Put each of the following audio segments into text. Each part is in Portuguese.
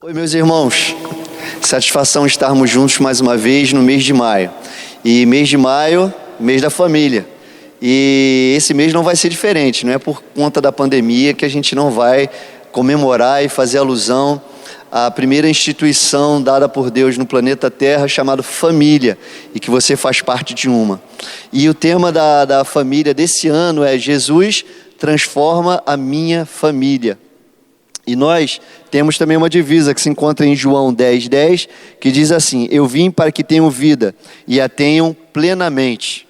Oi, meus irmãos, satisfação estarmos juntos mais uma vez no mês de maio. E mês de maio, mês da família. E esse mês não vai ser diferente, não é por conta da pandemia que a gente não vai comemorar e fazer alusão à primeira instituição dada por Deus no planeta Terra, chamada família, e que você faz parte de uma. E o tema da família desse ano é: Jesus transforma a minha família. E nós temos também uma divisa que se encontra em João 10:10, que diz assim: eu vim para que tenham vida e a tenham plenamente.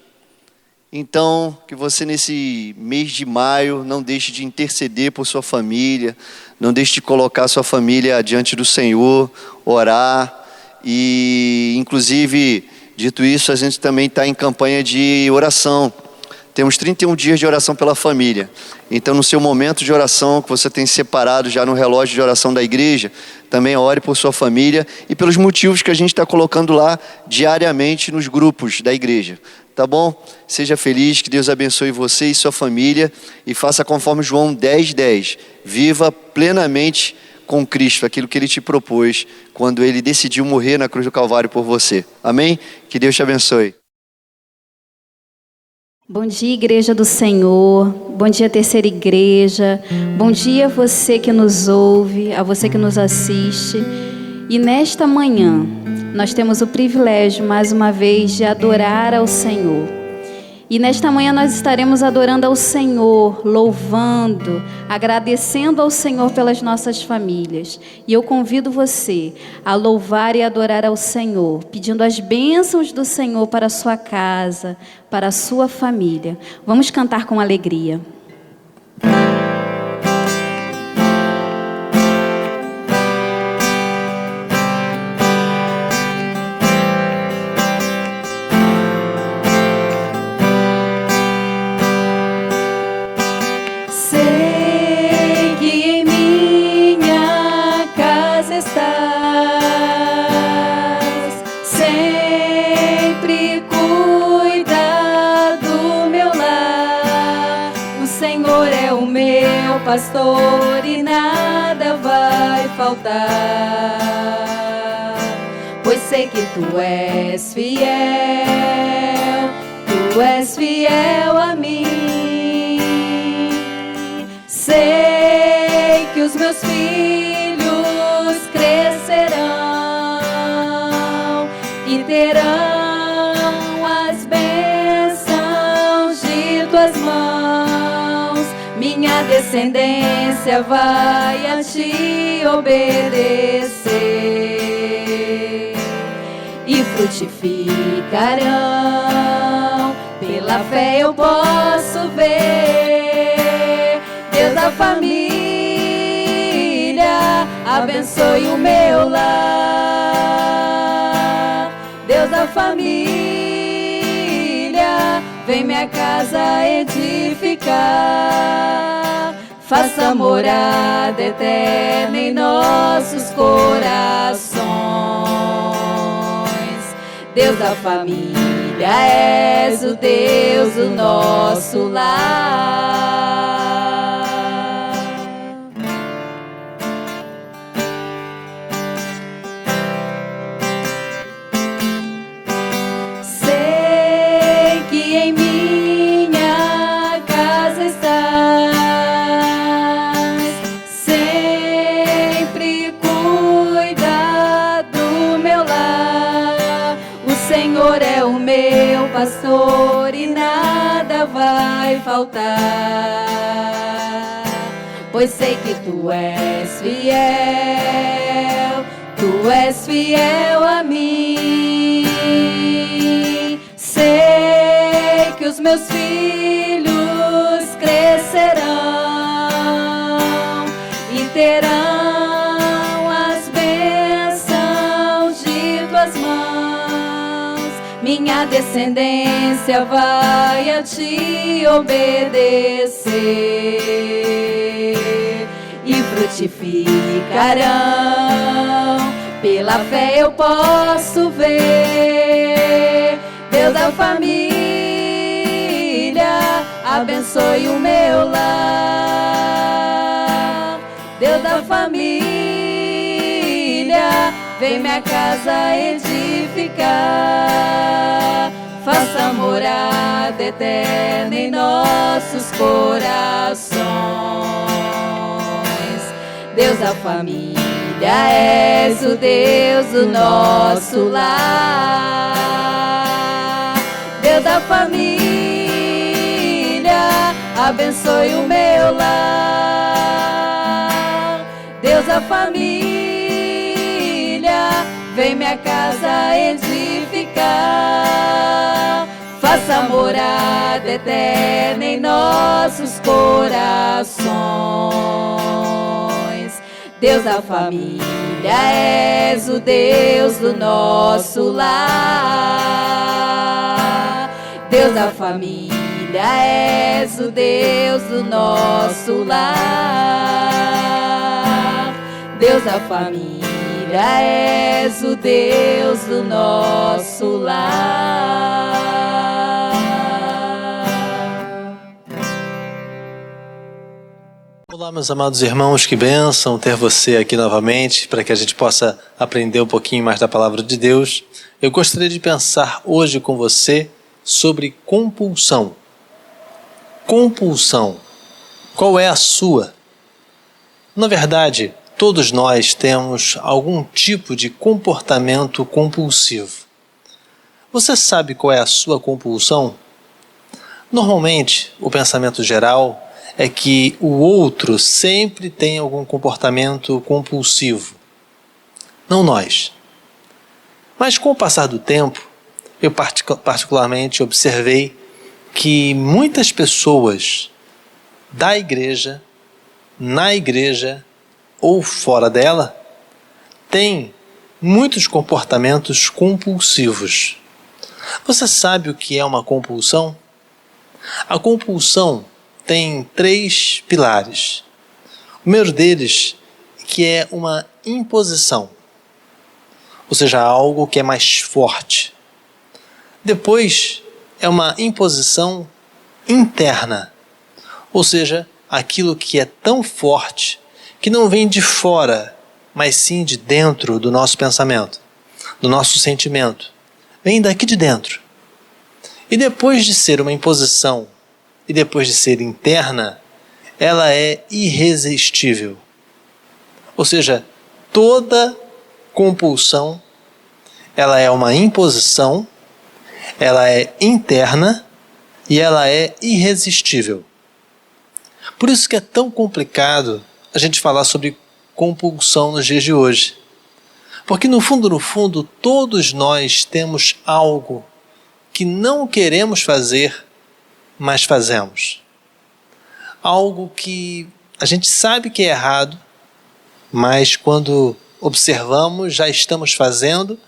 Então, que você nesse mês de maio não deixe de interceder por sua família, não deixe de colocar sua família diante do Senhor, orar. E, inclusive, dito isso, a gente também está em campanha de oração. Temos 31 dias de oração pela família. Então, no seu momento de oração, que você tem separado já no relógio de oração da igreja, também ore por sua família e pelos motivos que a gente está colocando lá diariamente nos grupos da igreja. Tá bom? Seja feliz, que Deus abençoe você e sua família e faça conforme João 10:10. Viva plenamente com Cristo, aquilo que Ele te propôs quando Ele decidiu morrer na cruz do Calvário por você. Amém? Que Deus te abençoe. Bom dia, Igreja do Senhor. Bom dia, Terceira Igreja. Bom dia a você que nos ouve, a você que nos assiste. E nesta manhã, nós temos o privilégio, mais uma vez, de adorar ao Senhor. E nesta manhã nós estaremos adorando ao Senhor, louvando, agradecendo ao Senhor pelas nossas famílias. E eu convido você a louvar e adorar ao Senhor, pedindo as bênçãos do Senhor para a sua casa, para a sua família. Vamos cantar com alegria. Pastor, e nada vai faltar, pois sei que tu és fiel a mim. Sei que os meus filhos crescerão e terão as bênçãos de tuas mãos. Minha descendência vai a ti obedecer e frutificarão. Pela fé eu posso ver Deus da família, abençoe o meu lar. Deus da família, vem minha casa edificar, faça morada eterna em nossos corações. Deus da família, és o Deus do nosso lar. Pastor, e nada vai faltar, pois sei que tu és fiel a mim. Sei que os meus filhos crescerão e terão as bênçãos de tuas mãos. Minha descendência vai a ti obedecer e frutificarão. Pela fé eu posso ver Deus da família, abençoe o meu lar. Deus da família, vem minha casa edificar. Faça morada eterna em nossos corações. Deus da família, és o Deus do nosso lar. Deus da família, abençoe o meu lar. Deus da família, vem minha casa edificar. Faça morada eterna em nossos corações. Deus da família, és o Deus do nosso lar. Deus da família, és o Deus do nosso lar. Deus da família, és o Deus do nosso lar. Olá, meus amados irmãos, que bênção ter você aqui novamente para que a gente possa aprender um pouquinho mais da palavra de Deus. Eu gostaria de pensar hoje com você sobre compulsão. Compulsão. Qual é a sua? Na verdade, todos nós temos algum tipo de comportamento compulsivo. Você sabe qual é a sua compulsão? Normalmente, o pensamento geral é que o outro sempre tem algum comportamento compulsivo, não nós. Mas com o passar do tempo, eu particularmente observei que muitas pessoas da igreja, na igreja ou fora dela, têm muitos comportamentos compulsivos. Você sabe o que é uma compulsão? A compulsão tem 3 pilares. O primeiro deles, que é uma imposição, ou seja, algo que é mais forte. Depois, é uma imposição interna, ou seja, aquilo que é tão forte que não vem de fora, mas sim de dentro do nosso pensamento, do nosso sentimento. Vem daqui de dentro. E depois de ser uma imposição e depois de ser interna, ela é irresistível. Ou seja, toda compulsão, ela é uma imposição, ela é interna e ela é irresistível. Por isso que é tão complicado a gente falar sobre compulsão nos dias de hoje. Porque no fundo, todos nós temos algo que não queremos fazer, mas fazemos. Algo que a gente sabe que é errado, mas quando observamos já estamos fazendo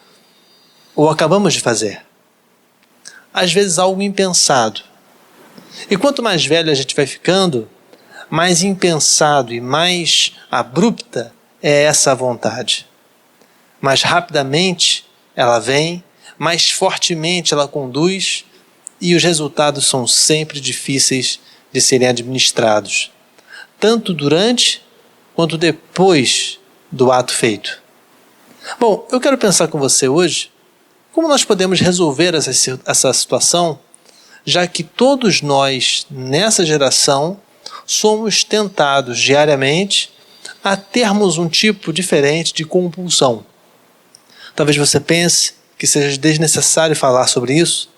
ou acabamos de fazer. Às vezes algo impensado. E quanto mais velho a gente vai ficando, mais impensado e mais abrupta é essa vontade. Mais rapidamente ela vem, mais fortemente ela conduz, e os resultados são sempre difíceis de serem administrados, tanto durante quanto depois do ato feito. Bom, eu quero pensar com você hoje como nós podemos resolver essa situação, já que todos nós, nessa geração, somos tentados diariamente a termos um tipo diferente de compulsão. Talvez você pense que seja desnecessário falar sobre isso,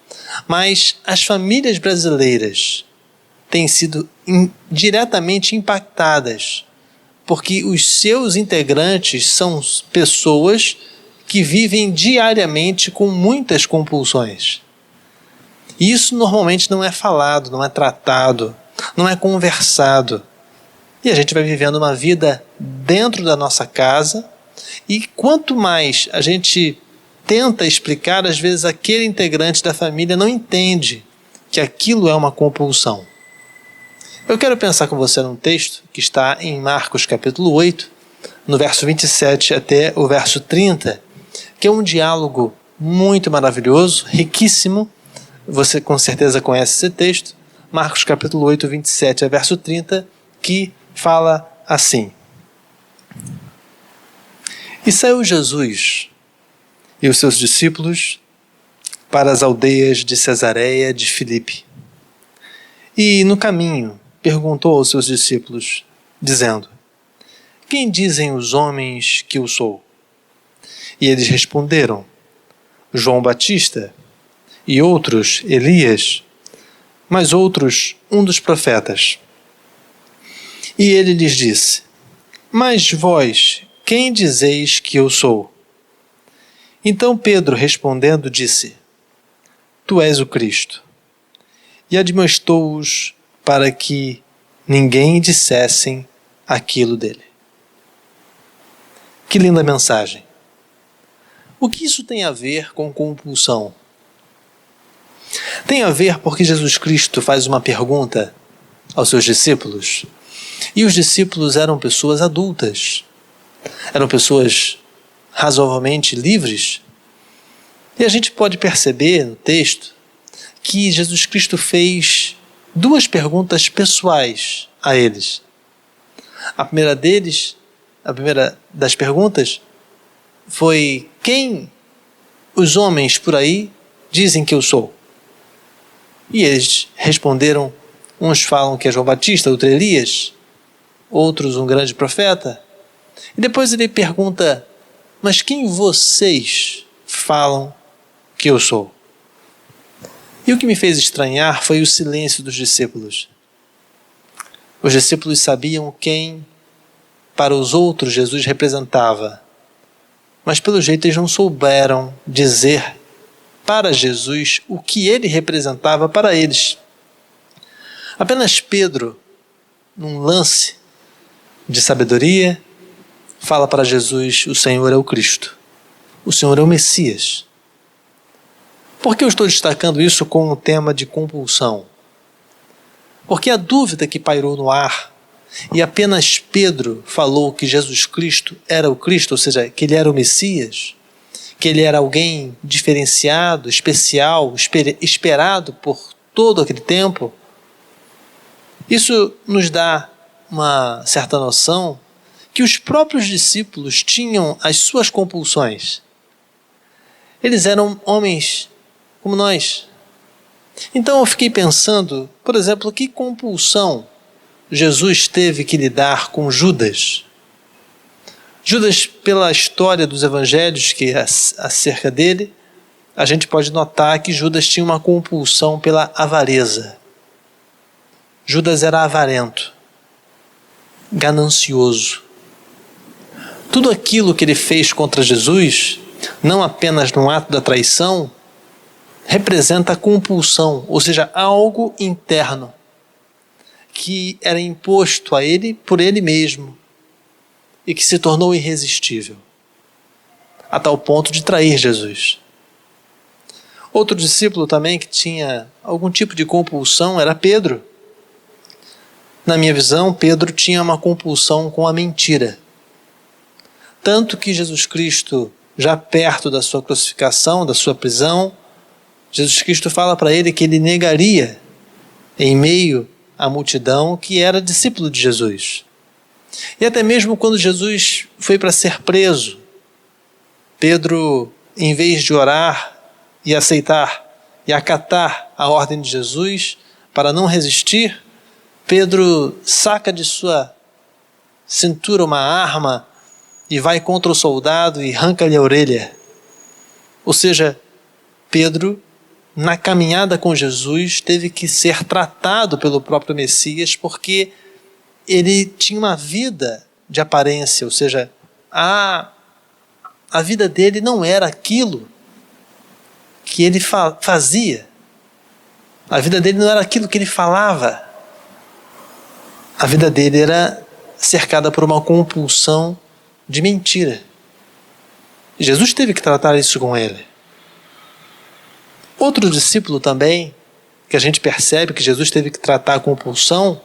mas as famílias brasileiras têm sido diretamente impactadas, porque os seus integrantes são pessoas que vivem diariamente com muitas compulsões. E isso normalmente não é falado, não é tratado, não é conversado. E a gente vai vivendo uma vida dentro da nossa casa, e quanto mais a gente tenta explicar, às vezes aquele integrante da família não entende que aquilo é uma compulsão. Eu quero pensar com você num texto que está em Marcos capítulo 8, no verso 27 até o verso 30, que é um diálogo muito maravilhoso, riquíssimo. Você com certeza conhece esse texto. Marcos capítulo 8, 27 a verso 30, que fala assim: E saiu Jesus e os seus discípulos para as aldeias de Cesareia de Filipe. E no caminho perguntou aos seus discípulos, dizendo: quem dizem os homens que eu sou? E eles responderam: João Batista, e outros Elias, mas outros um dos profetas. E ele lhes disse: mas vós, quem dizeis que eu sou? Então Pedro respondendo disse: tu és o Cristo. E admoestou-os para que ninguém dissessem aquilo dele. Que linda mensagem! O que isso tem a ver com compulsão? Tem a ver porque Jesus Cristo faz uma pergunta aos seus discípulos. E os discípulos eram pessoas adultas. Eram pessoas razoavelmente livres. E a gente pode perceber no texto que Jesus Cristo fez duas perguntas pessoais a eles. A primeira das perguntas foi: quem os homens por aí dizem que eu sou? E eles responderam, uns falam que é João Batista, outro Elias, outros um grande profeta. E depois ele pergunta: mas quem vocês falam que eu sou? E o que me fez estranhar foi o silêncio dos discípulos. Os discípulos sabiam quem para os outros Jesus representava, mas pelo jeito eles não souberam dizer para Jesus o que ele representava para eles. Apenas Pedro, num lance de sabedoria, fala para Jesus: o Senhor é o Cristo, o Senhor é o Messias. Por que eu estou destacando isso com o tema de compulsão? Porque a dúvida que pairou no ar, e apenas Pedro falou que Jesus Cristo era o Cristo, ou seja, que ele era o Messias, que ele era alguém diferenciado, especial, esperado por todo aquele tempo, isso nos dá uma certa noção que os próprios discípulos tinham as suas compulsões. Eles eram homens como nós. Então eu fiquei pensando, por exemplo, que compulsão Jesus teve que lidar com Judas. Judas, pela história dos evangelhos que é acerca dele, a gente pode notar que Judas tinha uma compulsão pela avareza. Judas era avarento, ganancioso. Tudo aquilo que ele fez contra Jesus, não apenas no ato da traição, representa a compulsão, ou seja, algo interno que era imposto a ele por ele mesmo e que se tornou irresistível, a tal ponto de trair Jesus. Outro discípulo também que tinha algum tipo de compulsão era Pedro. Na minha visão, Pedro tinha uma compulsão com a mentira. Tanto que Jesus Cristo, já perto da sua crucificação, da sua prisão, Jesus Cristo fala para ele que ele negaria em meio à multidão que era discípulo de Jesus. E até mesmo quando Jesus foi para ser preso, Pedro, em vez de orar e aceitar e acatar a ordem de Jesus para não resistir, Pedro saca de sua cintura uma arma e vai contra o soldado e arranca-lhe a orelha. Ou seja, Pedro, na caminhada com Jesus, teve que ser tratado pelo próprio Messias porque ele tinha uma vida de aparência, ou seja, a vida dele não era aquilo que ele fazia. A vida dele não era aquilo que ele falava. A vida dele era cercada por uma compulsão de mentira. E Jesus teve que tratar isso com ele. Outro discípulo também, que a gente percebe que Jesus teve que tratar a compulsão,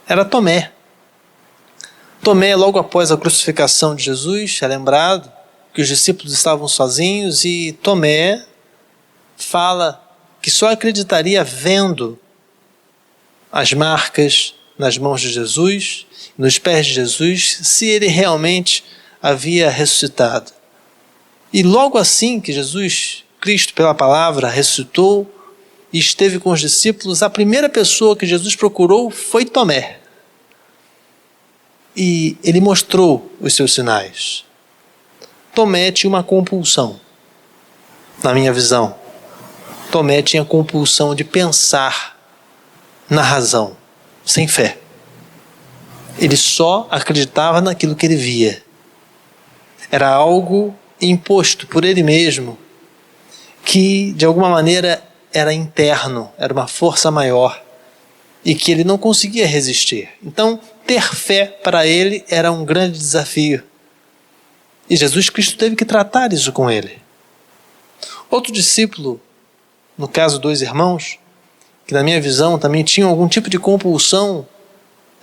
era Tomé. Tomé, logo após a crucificação de Jesus, é lembrado que os discípulos estavam sozinhos e Tomé fala que só acreditaria vendo as marcas nas mãos de Jesus, nos pés de Jesus, se ele realmente havia ressuscitado. E logo assim que Jesus Cristo, pela palavra, ressuscitou e esteve com os discípulos, a primeira pessoa que Jesus procurou foi Tomé. E ele mostrou os seus sinais. Tomé tinha uma compulsão, na minha visão. Tomé tinha compulsão de pensar na razão, sem fé. Ele só acreditava naquilo que ele via. Era algo imposto por ele mesmo, que de alguma maneira era interno, era uma força maior e que ele não conseguia resistir. Então, ter fé para ele era um grande desafio. E Jesus Cristo teve que tratar isso com ele. Outro discípulo, no caso 2 irmãos, que na minha visão também tinham algum tipo de compulsão,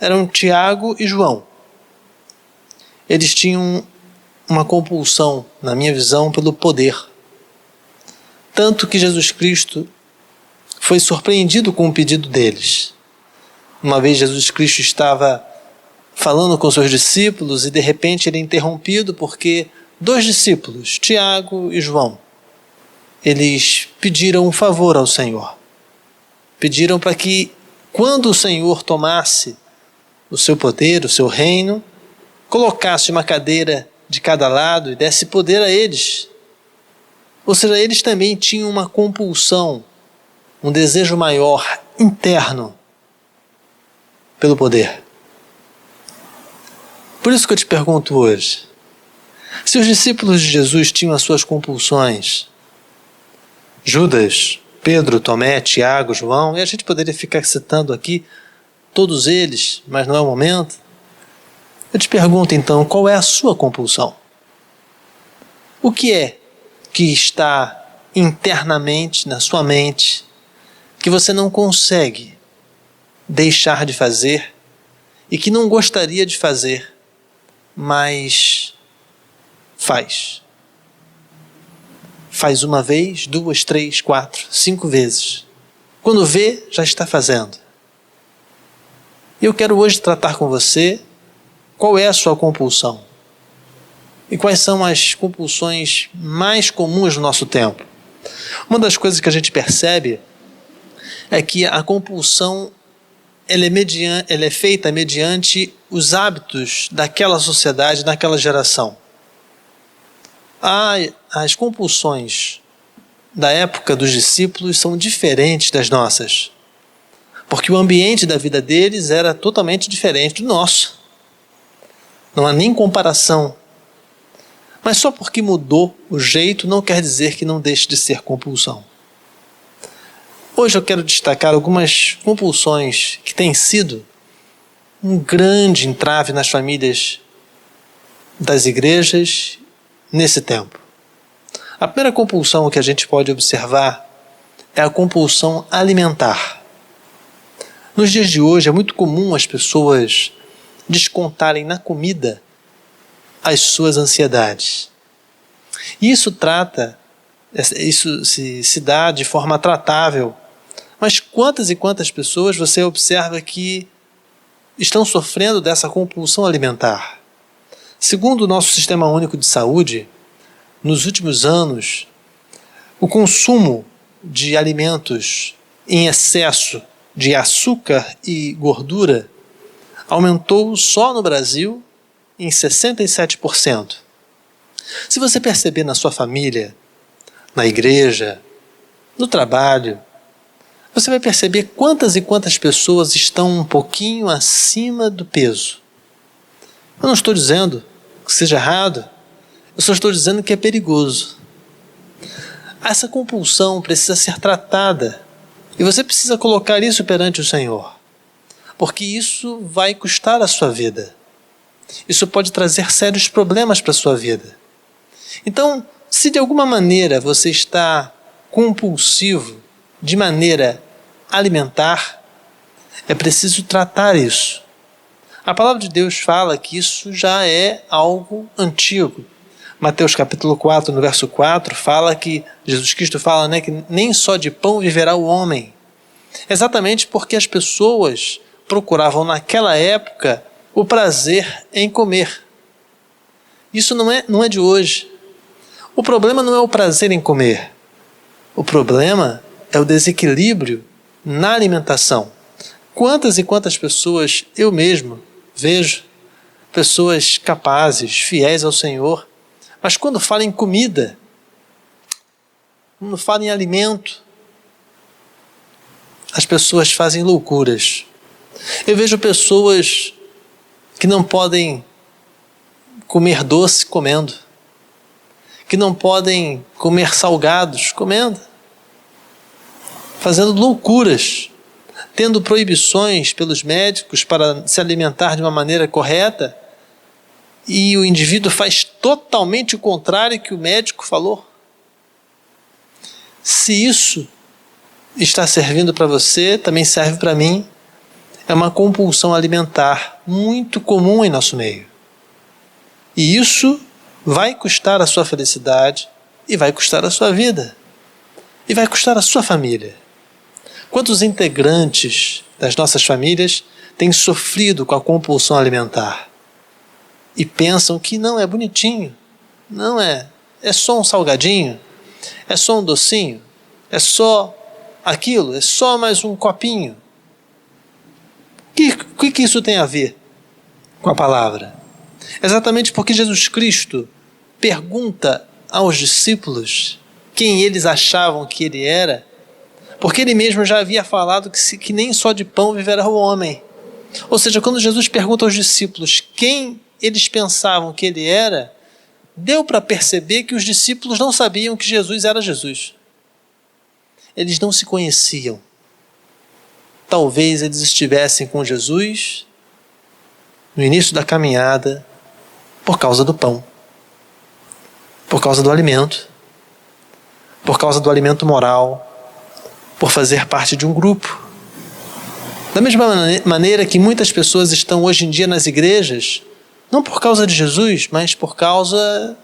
eram Tiago e João. Eles tinham uma compulsão, na minha visão, pelo poder. Tanto que Jesus Cristo foi surpreendido com o pedido deles. Uma vez Jesus Cristo estava falando com seus discípulos e de repente ele é interrompido porque 2 discípulos, Tiago e João, eles pediram um favor ao Senhor. Pediram para que quando o Senhor tomasse o seu poder, o seu reino, colocasse uma cadeira de cada lado e desse poder a eles. Ou seja, eles também tinham uma compulsão, um desejo maior, interno, pelo poder. Por isso que eu te pergunto hoje, se os discípulos de Jesus tinham as suas compulsões, Judas, Pedro, Tomé, Tiago, João, e a gente poderia ficar citando aqui todos eles, mas não é o momento. Eu te pergunto então, qual é a sua compulsão? O que é que está internamente na sua mente que você não consegue deixar de fazer e que não gostaria de fazer, mas faz? Faz 1 vez, 2, 3, 4, 5 vezes. Quando vê, já está fazendo. E eu quero hoje tratar com você qual é a sua compulsão e quais são as compulsões mais comuns no nosso tempo. Uma das coisas que a gente percebe é que a compulsão ela é feita mediante os hábitos daquela sociedade, daquela geração. As compulsões da época dos discípulos são diferentes das nossas, porque o ambiente da vida deles era totalmente diferente do nosso. Não há nem comparação. Mas só porque mudou o jeito não quer dizer que não deixe de ser compulsão. Hoje eu quero destacar algumas compulsões que têm sido um grande entrave nas famílias das igrejas nesse tempo. A primeira compulsão que a gente pode observar é a compulsão alimentar. Nos dias de hoje é muito comum as pessoas descontarem na comida as suas ansiedades. E isso se dá de forma tratável. Mas quantas e quantas pessoas você observa que estão sofrendo dessa compulsão alimentar? Segundo o nosso Sistema Único de Saúde, nos últimos anos, o consumo de alimentos em excesso de açúcar e gordura aumentou só no Brasil em 67%. Se você perceber na sua família, na igreja, no trabalho, você vai perceber quantas e quantas pessoas estão um pouquinho acima do peso. Eu não estou dizendo que seja errado, eu só estou dizendo que é perigoso. Essa compulsão precisa ser tratada e você precisa colocar isso perante o Senhor, porque isso vai custar a sua vida. Isso pode trazer sérios problemas para a sua vida. Então, se de alguma maneira você está compulsivo de maneira alimentar, é preciso tratar isso. A palavra de Deus fala que isso já é algo antigo. Mateus capítulo 4, no verso 4, fala que Jesus Cristo fala, que nem só de pão viverá o homem. Exatamente porque as pessoas procuravam naquela época o prazer em comer. Isso não é de hoje. O problema não é o prazer em comer. O problema é o desequilíbrio na alimentação. Quantas e quantas pessoas eu mesmo vejo, pessoas capazes, fiéis ao Senhor, mas quando fala em comida, quando fala em alimento, as pessoas fazem loucuras. Eu vejo pessoas que não podem comer doce comendo, que não podem comer salgados comendo, fazendo loucuras, tendo proibições pelos médicos para se alimentar de uma maneira correta, e o indivíduo faz totalmente o contrário que o médico falou. Se isso está servindo para você, também serve para mim. É uma compulsão alimentar muito comum em nosso meio. E isso vai custar a sua felicidade, e vai custar a sua vida, e vai custar a sua família. Quantos integrantes das nossas famílias têm sofrido com a compulsão alimentar e pensam que não é bonitinho, não é só um salgadinho, é só um docinho, é só aquilo, é só mais um copinho. O que isso tem a ver com a palavra? Exatamente porque Jesus Cristo pergunta aos discípulos quem eles achavam que ele era, porque ele mesmo já havia falado que nem só de pão viverá o homem. Ou seja, quando Jesus pergunta aos discípulos quem eles pensavam que ele era, deu para perceber que os discípulos não sabiam que Jesus era Jesus. Eles não se conheciam. Talvez eles estivessem com Jesus no início da caminhada por causa do pão, por causa do alimento, por causa do alimento moral, por fazer parte de um grupo. Da mesma maneira que muitas pessoas estão hoje em dia nas igrejas, não por causa de Jesus, mas por causa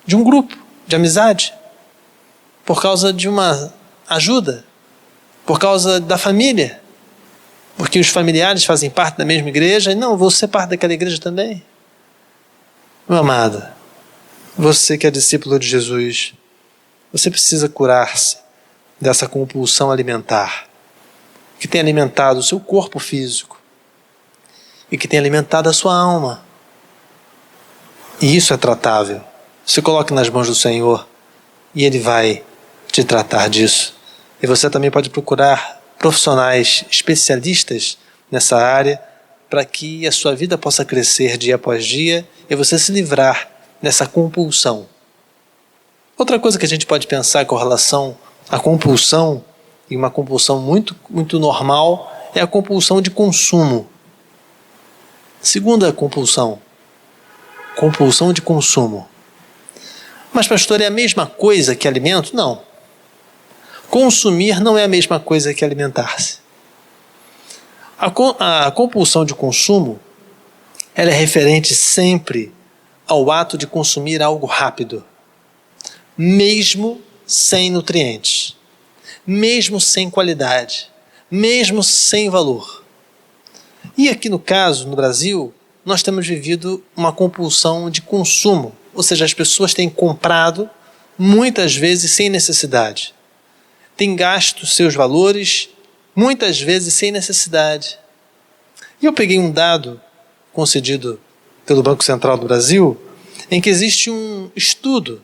de um grupo, de amizade, por causa de uma ajuda, por causa da família, porque os familiares fazem parte da mesma igreja, e não, vou ser parte daquela igreja também. Meu amado, você que é discípulo de Jesus, você precisa curar-se dessa compulsão alimentar, que tem alimentado o seu corpo físico e que tem alimentado a sua alma. E isso é tratável. Se coloque nas mãos do Senhor e Ele vai te tratar disso. E você também pode procurar profissionais especialistas nessa área para que a sua vida possa crescer dia após dia e você se livrar dessa compulsão. Outra coisa que a gente pode pensar com relação à compulsão, e uma compulsão muito, muito normal, é a compulsão de consumo. Segunda compulsão, compulsão de consumo. Mas, pastor, é a mesma coisa que alimento? Não. Consumir não é a mesma coisa que alimentar-se. A compulsão de consumo, ela é referente sempre ao ato de consumir algo rápido, mesmo sem nutrientes, mesmo sem qualidade, mesmo sem valor. E aqui no caso, no Brasil, nós temos vivido uma compulsão de consumo, ou seja, as pessoas têm comprado muitas vezes sem necessidade, têm gasto seus valores muitas vezes sem necessidade. E eu peguei um dado concedido pelo Banco Central do Brasil, em que existe um estudo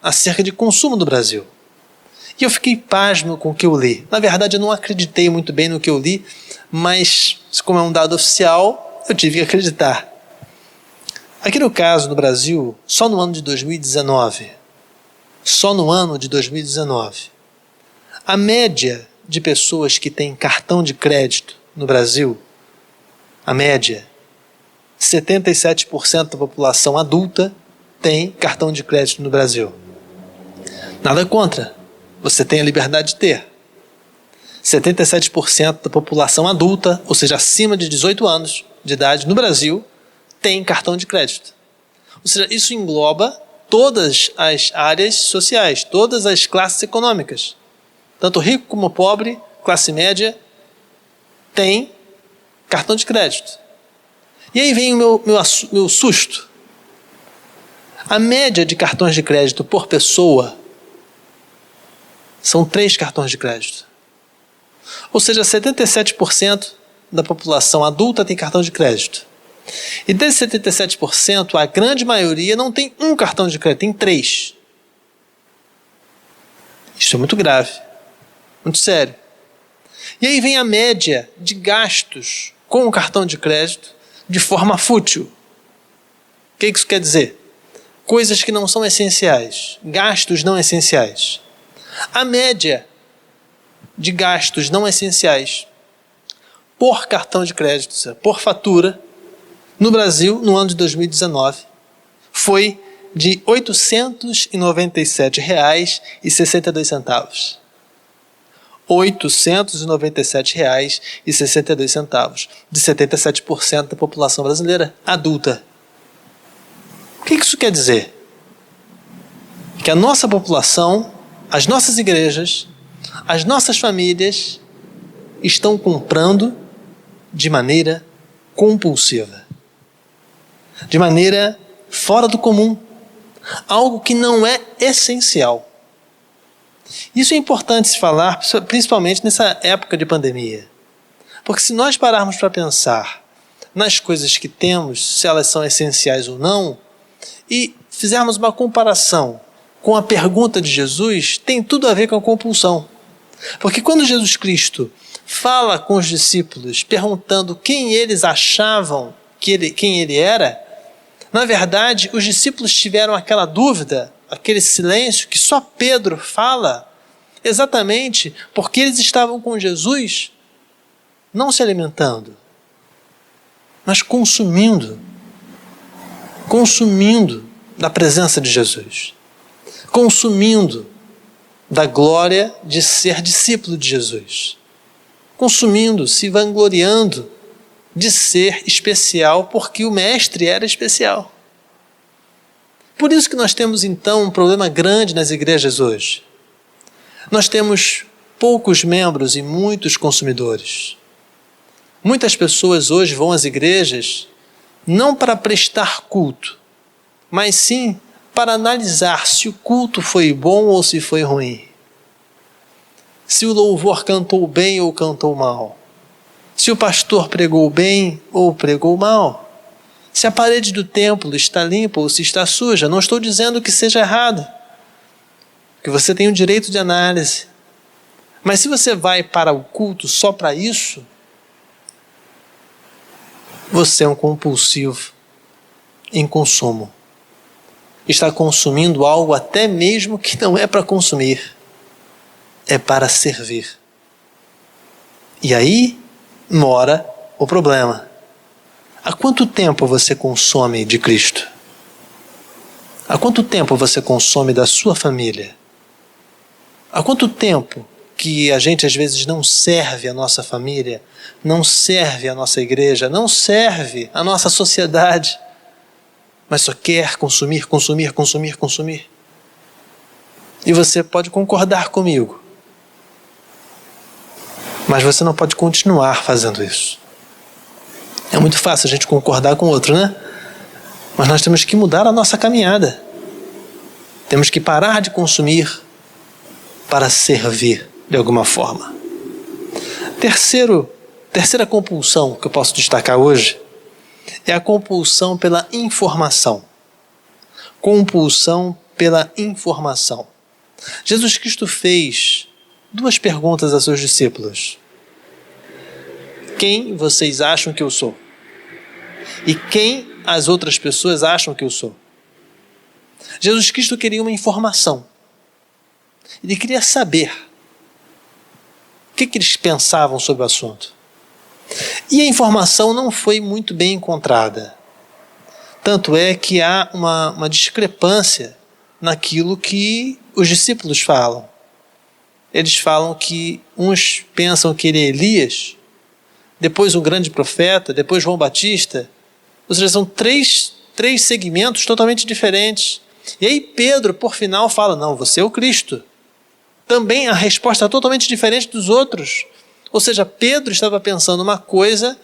acerca de consumo do Brasil. E eu fiquei pasmo com o que eu li. Na verdade, eu não acreditei muito bem no que eu li, mas como é um dado oficial, eu tive que acreditar. Aqui no caso, no Brasil, só no ano de 2019, a média de pessoas que têm cartão de crédito no Brasil, a média, 77% da população adulta tem cartão de crédito no Brasil. Nada contra, você tem a liberdade de ter. 77% da população adulta, ou seja, acima de 18 anos de idade no Brasil, tem cartão de crédito. Ou seja, isso engloba todas as áreas sociais, todas as classes econômicas. Tanto rico como pobre, classe média, tem cartão de crédito. E aí vem o meu susto. A média de cartões de crédito por pessoa são 3 cartões de crédito. Ou seja, 77% da população adulta tem cartão de crédito. E desses 77%, a grande maioria não tem um cartão de crédito, tem 3. Isso é muito grave, muito sério. E aí vem a média de gastos com o cartão de crédito de forma fútil. O que isso quer dizer? Coisas que não são essenciais, gastos não essenciais. A média de gastos não essenciais por cartão de crédito, por fatura, no Brasil, no ano de 2019, foi de R$ 897,62. R$ 897,62, de 77% da população brasileira adulta. O que isso quer dizer? Que a nossa população, as nossas igrejas, as nossas famílias estão comprando de maneira compulsiva, de maneira fora do comum, algo que não é essencial. Isso é importante se falar, principalmente nessa época de pandemia. Porque se nós pararmos para pensar nas coisas que temos, se elas são essenciais ou não, e fizermos uma comparação com a pergunta de Jesus, tem tudo a ver com a compulsão. Porque quando Jesus Cristo fala com os discípulos, perguntando quem eles achavam quem ele era, na verdade, os discípulos tiveram aquela dúvida, aquele silêncio que só Pedro fala, exatamente porque eles estavam com Jesus, não se alimentando, mas consumindo da presença de Jesus, consumindo da glória de ser discípulo de Jesus, consumindo, se vangloriando de ser especial, porque o mestre era especial. Por isso que nós temos então um problema grande nas igrejas hoje. Nós temos poucos membros e muitos consumidores. Muitas pessoas hoje vão às igrejas não para prestar culto, mas sim para analisar se o culto foi bom ou se foi ruim. Se o louvor cantou bem ou cantou mal. Se o pastor pregou bem ou pregou mal. Se a parede do templo está limpa ou se está suja. Não estou dizendo que seja errado, que você tem o direito de análise. Mas se você vai para o culto só para isso, você é um compulsivo em consumo. Está consumindo algo até mesmo que não é para consumir. É para servir. E aí mora o problema. Há quanto tempo você consome de Cristo? Há quanto tempo você consome da sua família? Há quanto tempo que a gente às vezes não serve a nossa família, não serve a nossa igreja, não serve a nossa sociedade, mas só quer consumir? E você pode concordar comigo, mas você não pode continuar fazendo isso. É muito fácil a gente concordar com o outro, né? Mas nós temos que mudar a nossa caminhada. Temos que parar de consumir para servir de alguma forma. Terceira compulsão que eu posso destacar hoje é a compulsão pela informação. Compulsão pela informação. Jesus Cristo fez 2 perguntas a seus discípulos. Quem vocês acham que eu sou? E quem as outras pessoas acham que eu sou? Jesus Cristo queria uma informação. Ele queria saber o que eles pensavam sobre o assunto. E a informação não foi muito bem encontrada. Tanto é que há uma discrepância naquilo que os discípulos falam. Eles falam que uns pensam que ele é Elias, depois um grande profeta, depois João Batista. Ou seja, são três segmentos totalmente diferentes. E aí Pedro, por final, fala, não, você é o Cristo. Também a resposta é totalmente diferente dos outros. Ou seja, Pedro estava pensando uma coisa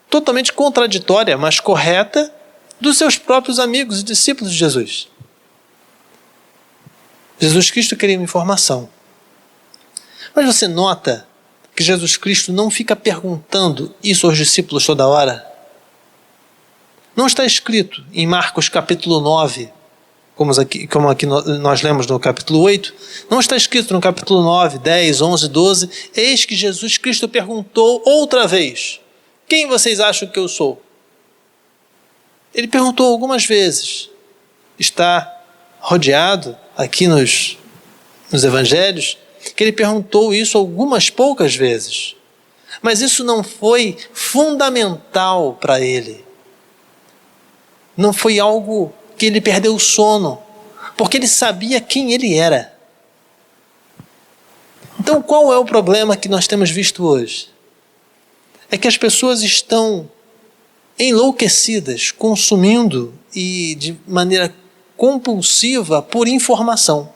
totalmente contraditória, mas correta, dos seus próprios amigos e discípulos de Jesus. Jesus Cristo queria uma informação. Mas você nota que Jesus Cristo não fica perguntando isso aos discípulos toda hora? Não está escrito em Marcos capítulo 9, como aqui nós lemos no capítulo 8, não está escrito no capítulo 9, 10, 11, 12, eis que Jesus Cristo perguntou outra vez, quem vocês acham que eu sou? Ele perguntou algumas vezes, está rodeado aqui nos evangelhos, que ele perguntou isso algumas poucas vezes, mas isso não foi fundamental para ele, não foi algo que ele perdeu o sono, porque ele sabia quem ele era. Então qual é o problema que nós temos visto hoje? É que as pessoas estão enlouquecidas, consumindo e de maneira compulsiva por informação.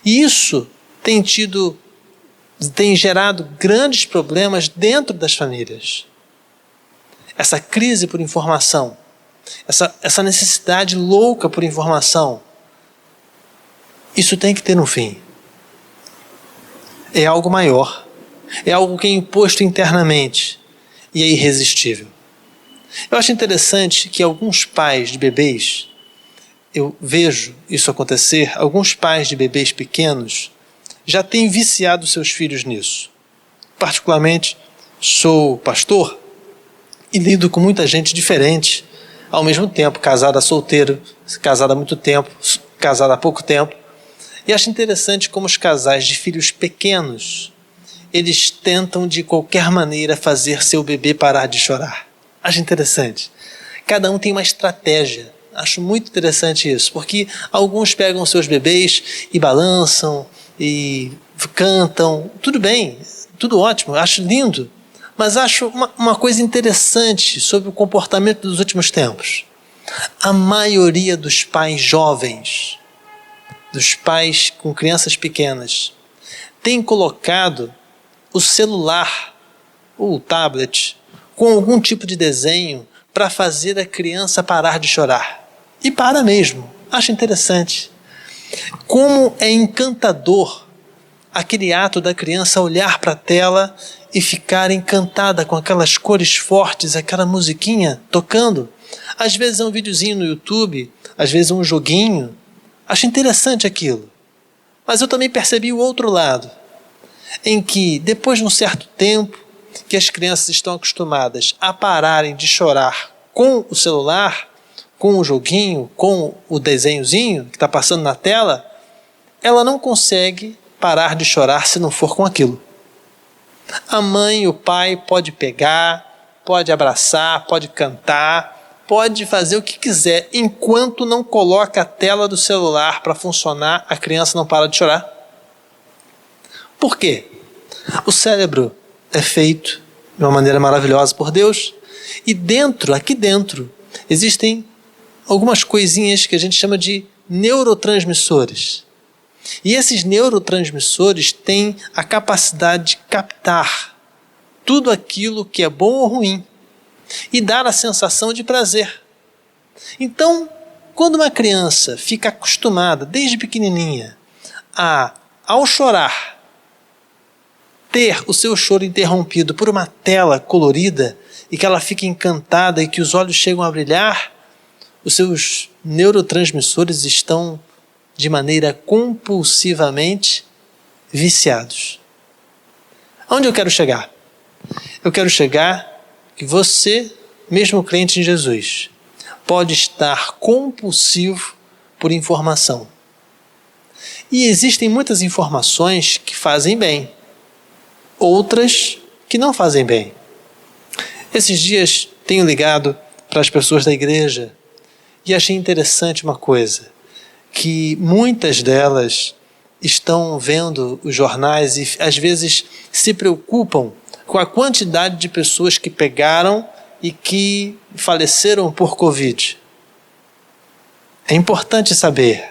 E isso tem gerado grandes problemas dentro das famílias. Essa crise por informação, essa necessidade louca por informação, isso tem que ter um fim. É algo maior, é algo que é imposto internamente e é irresistível. Eu acho interessante que alguns pais de bebês, eu vejo isso acontecer, alguns pais de bebês pequenos já têm viciado seus filhos nisso. Particularmente, sou pastor e lido com muita gente diferente, ao mesmo tempo, casado solteiro, casado há muito tempo, casado há pouco tempo. E acho interessante como os casais de filhos pequenos, eles tentam de qualquer maneira fazer seu bebê parar de chorar. Acho interessante. Cada um tem uma estratégia. Acho muito interessante isso, porque alguns pegam seus bebês e balançam e cantam. Tudo bem, tudo ótimo, acho lindo. Mas acho uma coisa interessante sobre o comportamento dos últimos tempos. A maioria dos pais jovens, dos pais com crianças pequenas, tem colocado o celular ou o tablet com algum tipo de desenho para fazer a criança parar de chorar. E para mesmo. Acho interessante. Como é encantador aquele ato da criança olhar para a tela e ficar encantada com aquelas cores fortes, aquela musiquinha tocando. Às vezes é um videozinho no YouTube, às vezes é um joguinho. Acho interessante aquilo. Mas eu também percebi o outro lado, em que depois de um certo tempo que as crianças estão acostumadas a pararem de chorar com o celular, com o joguinho, com o desenhozinho que está passando na tela, ela não consegue parar de chorar se não for com aquilo. A mãe e o pai pode pegar, pode abraçar, pode cantar, pode fazer o que quiser, enquanto não coloca a tela do celular para funcionar, a criança não para de chorar. Por quê? O cérebro é feito de uma maneira maravilhosa por Deus, e aqui dentro, existem algumas coisinhas que a gente chama de neurotransmissores. E esses neurotransmissores têm a capacidade de captar tudo aquilo que é bom ou ruim e dar a sensação de prazer. Então, quando uma criança fica acostumada, desde pequenininha, ao chorar, ter o seu choro interrompido por uma tela colorida e que ela fica encantada e que os olhos chegam a brilhar, os seus neurotransmissores estão de maneira compulsivamente viciados. Aonde eu quero chegar? Eu quero chegar que você, mesmo crente em Jesus, pode estar compulsivo por informação. E existem muitas informações que fazem bem, outras que não fazem bem. Esses dias tenho ligado para as pessoas da igreja e achei interessante uma coisa, que muitas delas estão vendo os jornais e às vezes se preocupam com a quantidade de pessoas que pegaram e que faleceram por Covid. É importante saber,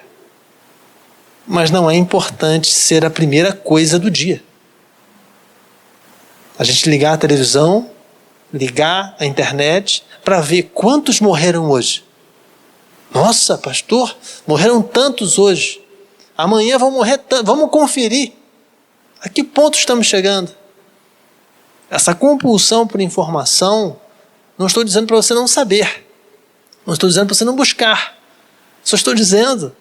mas não é importante ser a primeira coisa do dia. A gente ligar a televisão ligar a internet para ver quantos morreram hoje. Nossa, pastor, morreram tantos hoje. Amanhã vão morrer tantos. Vamos conferir. A que ponto estamos chegando? Essa compulsão por informação, não estou dizendo para você não saber. Não estou dizendo para você não buscar. Só estou dizendo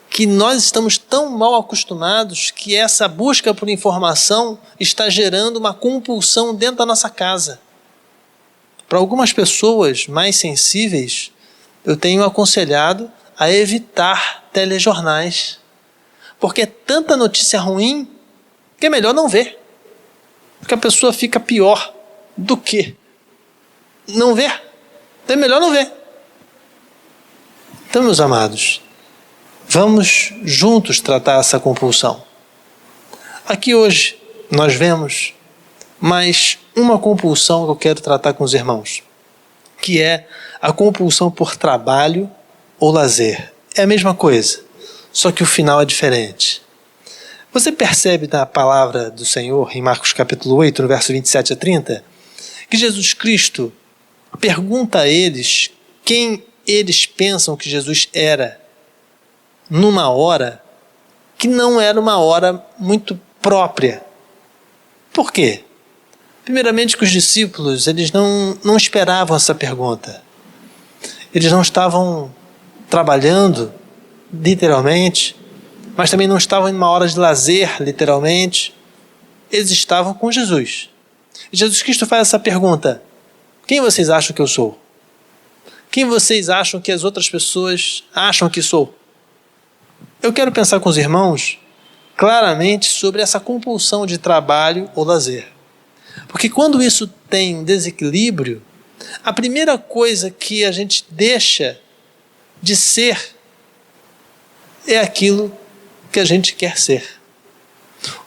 que nós estamos tão mal acostumados que essa busca por informação está gerando uma compulsão dentro da nossa casa. Para algumas pessoas mais sensíveis, eu tenho aconselhado a evitar telejornais, porque é tanta notícia ruim que é melhor não ver, porque a pessoa fica pior do que não ver. Então é melhor não ver. Então, meus amados, vamos juntos tratar essa compulsão. Aqui hoje nós vemos mais uma compulsão que eu quero tratar com os irmãos, que é a compulsão por trabalho ou lazer. É a mesma coisa, só que o final é diferente. Você percebe na palavra do Senhor, em Marcos capítulo 8, no verso 27 a 30, que Jesus Cristo pergunta a eles quem eles pensam que Jesus era numa hora que não era uma hora muito própria. Por quê? Primeiramente que os discípulos, eles não esperavam essa pergunta. Eles não estavam trabalhando, literalmente, mas também não estavam em uma hora de lazer, literalmente. Eles estavam com Jesus. E Jesus Cristo faz essa pergunta: quem vocês acham que eu sou? Quem vocês acham que as outras pessoas acham que sou? Eu quero pensar com os irmãos claramente sobre essa compulsão de trabalho ou lazer. Porque quando isso tem um desequilíbrio, a primeira coisa que a gente deixa de ser é aquilo que a gente quer ser,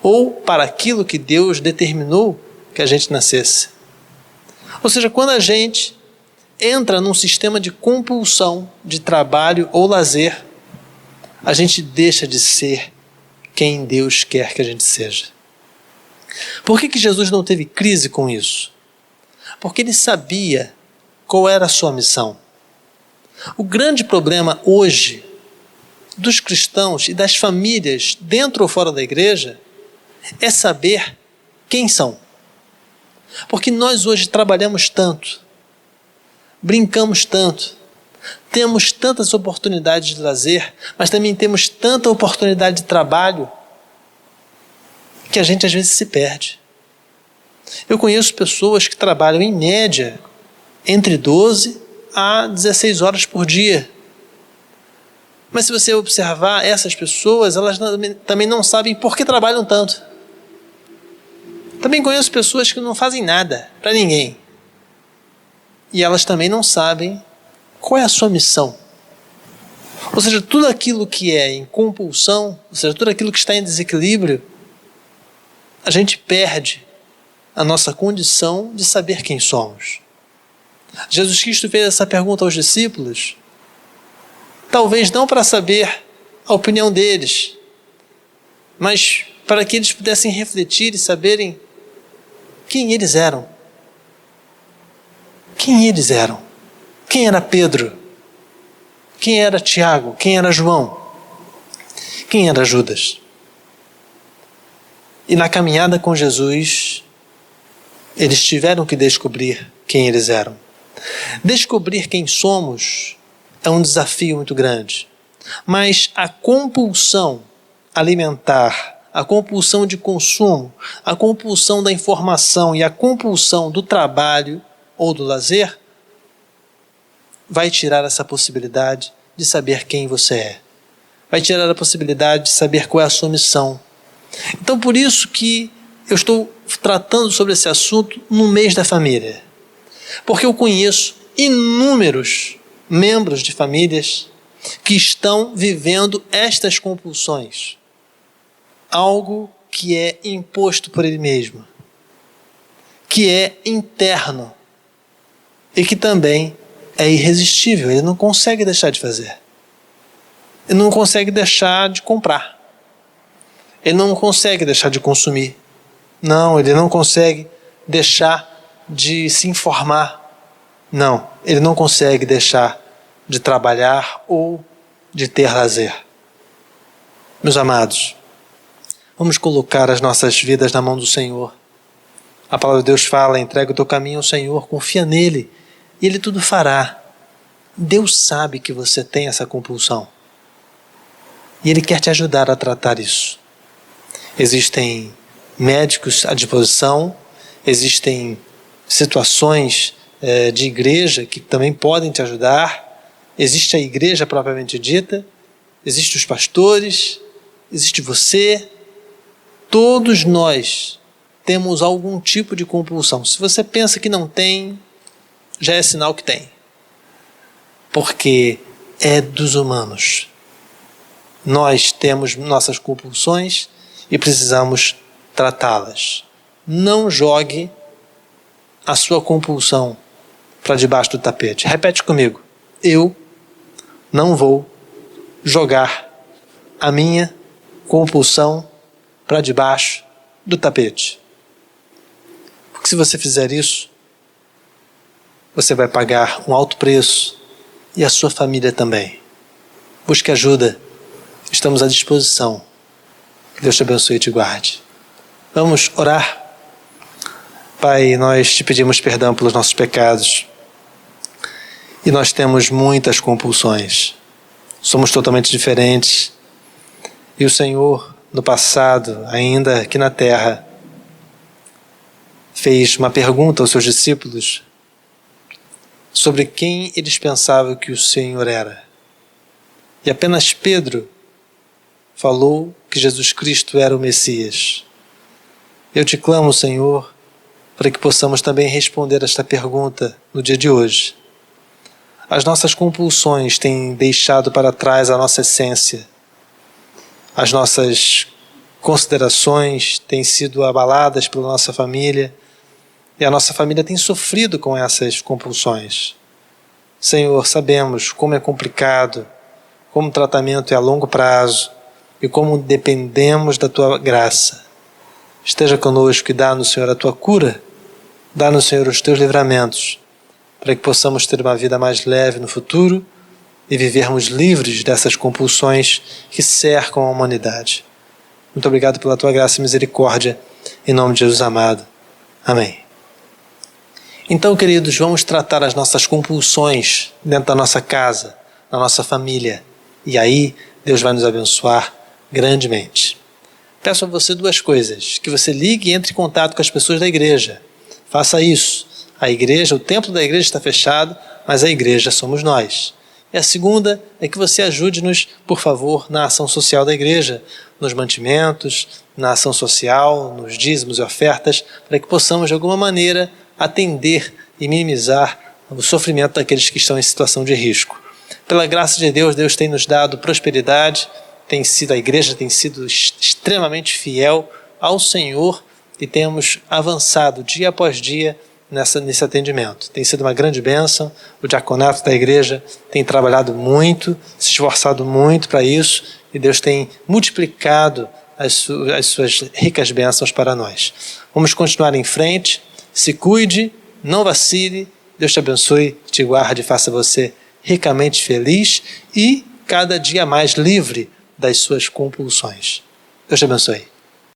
ou para aquilo que Deus determinou que a gente nascesse. Ou seja, quando a gente entra num sistema de compulsão de trabalho ou lazer, a gente deixa de ser quem Deus quer que a gente seja. Por que Jesus não teve crise com isso? Porque ele sabia qual era a sua missão. O grande problema hoje dos cristãos e das famílias dentro ou fora da igreja é saber quem são. Porque nós hoje trabalhamos tanto, brincamos tanto, temos tantas oportunidades de lazer, mas também temos tanta oportunidade de trabalho que a gente às vezes se perde. Eu conheço pessoas que trabalham em média entre 12 a 16 horas por dia. Mas se você observar essas pessoas, elas também não sabem por que trabalham tanto. Também conheço pessoas que não fazem nada para ninguém. E elas também não sabem qual é a sua missão. Ou seja, tudo aquilo que é em compulsão, ou seja, tudo aquilo que está em desequilíbrio, a gente perde a nossa condição de saber quem somos. Jesus Cristo fez essa pergunta aos discípulos, talvez não para saber a opinião deles, mas para que eles pudessem refletir e saberem quem eles eram. Quem eles eram? Quem era Pedro? Quem era Tiago? Quem era João? Quem era Judas? E na caminhada com Jesus, eles tiveram que descobrir quem eles eram. Descobrir quem somos é um desafio muito grande. Mas a compulsão alimentar, a compulsão de consumo, a compulsão da informação e a compulsão do trabalho ou do lazer vai tirar essa possibilidade de saber quem você é. Vai tirar a possibilidade de saber qual é a sua missão. Então, por isso que eu estou tratando sobre esse assunto no mês da família. Porque eu conheço inúmeros membros de famílias que estão vivendo estas compulsões. Algo que é imposto por ele mesmo, que é interno e que também é irresistível. Ele não consegue deixar de fazer. Ele não consegue deixar de comprar. Ele não consegue deixar de consumir. Não, ele não consegue deixar de se informar. Não, ele não consegue deixar de trabalhar ou de ter lazer. Meus amados, vamos colocar as nossas vidas na mão do Senhor. A palavra de Deus fala: entrega o teu caminho ao Senhor, confia nele e ele tudo fará. Deus sabe que você tem essa compulsão e ele quer te ajudar a tratar isso. Existem médicos à disposição, existem situações de igreja que também podem te ajudar, existe a igreja propriamente dita, existem os pastores, existe você. Todos nós temos algum tipo de compulsão. Se você pensa que não tem, já é sinal que tem. Porque é dos humanos. Nós temos nossas compulsões e precisamos tratá-las. Não jogue a sua compulsão para debaixo do tapete. Repete comigo: eu não vou jogar a minha compulsão para debaixo do tapete. Porque se você fizer isso, você vai pagar um alto preço e a sua família também. Busque ajuda. Estamos à disposição. Que Deus te abençoe e te guarde. Vamos orar? Pai, nós te pedimos perdão pelos nossos pecados. E nós temos muitas compulsões. Somos totalmente diferentes. E o Senhor, no passado, ainda aqui na terra, fez uma pergunta aos seus discípulos sobre quem eles pensavam que o Senhor era. E apenas Pedro falou que Jesus Cristo era o Messias. Eu te clamo, Senhor, para que possamos também responder esta pergunta no dia de hoje. As nossas compulsões têm deixado para trás a nossa essência. As nossas considerações têm sido abaladas pela nossa família e a nossa família tem sofrido com essas compulsões. Senhor, sabemos como é complicado, como o tratamento é a longo prazo e como dependemos da Tua graça. Esteja conosco e dá-nos, Senhor, a Tua cura, dá-nos, Senhor, os Teus livramentos, para que possamos ter uma vida mais leve no futuro e vivermos livres dessas compulsões que cercam a humanidade. Muito obrigado pela Tua graça e misericórdia, em nome de Jesus amado. Amém. Então, queridos, vamos tratar as nossas compulsões dentro da nossa casa, na nossa família. E aí, Deus vai nos abençoar grandemente. Peço a você duas coisas: que você ligue e entre em contato com as pessoas da igreja. Faça isso. A igreja, o templo da igreja está fechado, mas a igreja somos nós. E a segunda é que você ajude-nos, por favor, na ação social da igreja, nos mantimentos, na ação social, nos dízimos e ofertas, para que possamos, de alguma maneira, atender e minimizar o sofrimento daqueles que estão em situação de risco. Pela graça de Deus, Deus tem nos dado prosperidade, a igreja tem sido extremamente fiel ao Senhor e temos avançado dia após dia nesse atendimento. Tem sido uma grande bênção. O diaconato da igreja tem trabalhado muito, se esforçado muito para isso e Deus tem multiplicado as suas ricas bênçãos para nós. Vamos continuar em frente. Se cuide, não vacile. Deus te abençoe, te guarde e faça você ricamente feliz e cada dia mais livre das suas compulsões. Deus te abençoe.